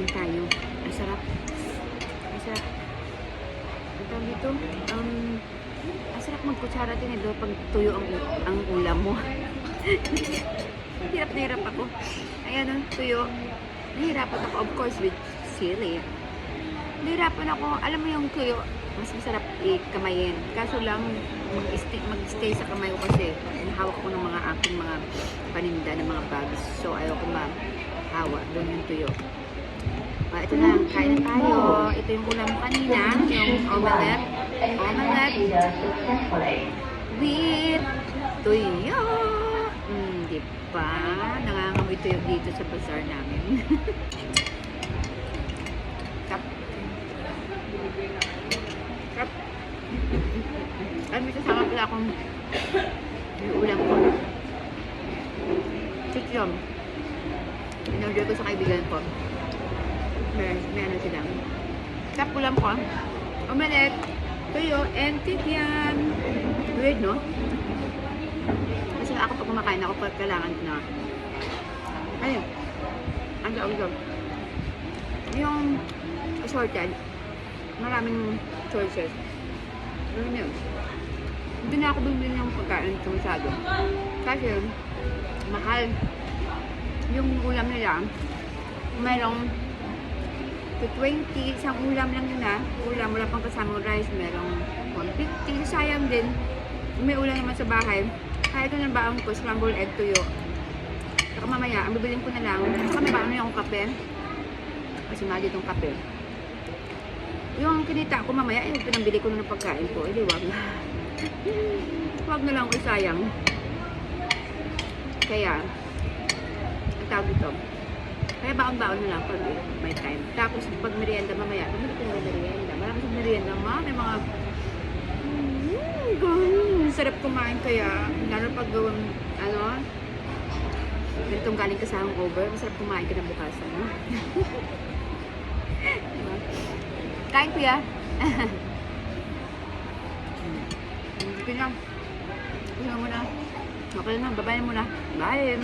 Kain tayo. Ang sarap. Ang sarap. Ang tawag dito, ang sarap magkutsara tinidor pag tuyo ang ulam mo. Hirap na hirap ako. Ayan, tuyo. Nahirapan ako, of course, with sili. Nahirapan ako. Alam mo yung tuyo, mas masarap ikamayin. Kaso lang, mag-stay sa kamay ko kasi nahawak ko ng mga aking mga paninda ng mga bags. So, ayaw ko mahawa doon yung tuyo. Ito na, kain na tayo. Ito yung ulam kanina, yung omelette. With tuyo. Diba? Nangangamoy tuyo dito sa bazaar namin. Kap. Kap. May kasama pala akong yung ulam ko. Chikyom. In-order ko sa kaibigan ko. May ano silang. Kap ulam ko. Omelette, tuyo, and tikyan. Weird, no? Kasi ako pag kumakain ako, kailangan na. Ayun. Ang gawin. Yung assorted, maraming choices. Ano yun? Hindi na ako bumili ng pagkain sa masyado. Kasi, mahal. Yung ulam nila, mayroong 20, isang ulam lang yun ulam, wala pang kasamang rice, merong 150, sayang din. May ulam naman sa bahay. Kaya ito na baon ko, scrambled egg tuyo. Saka mamaya, ang bibilin ko na lang, saka may baon na yung kape. Kasi mahal itong kape. Yung kinita ko mamaya, pinambili ko na ng pagkain ko. Wag na. Wag na lang ko sayang. Kaya, ang tawag dito. Kaya baon-baon na lang pag may time. Tapos pag merienda mamaya, bumili ko ng merienda. Marami sa merienda, may mga sarap kumain kaya. Lalo pag gawang, ganitong galing ka sa hangover, masarap kumain ka ng bukasan, no? Diba? Kain kuya. Sige na. Okay na. Okay na. Babayin mo na. Bye.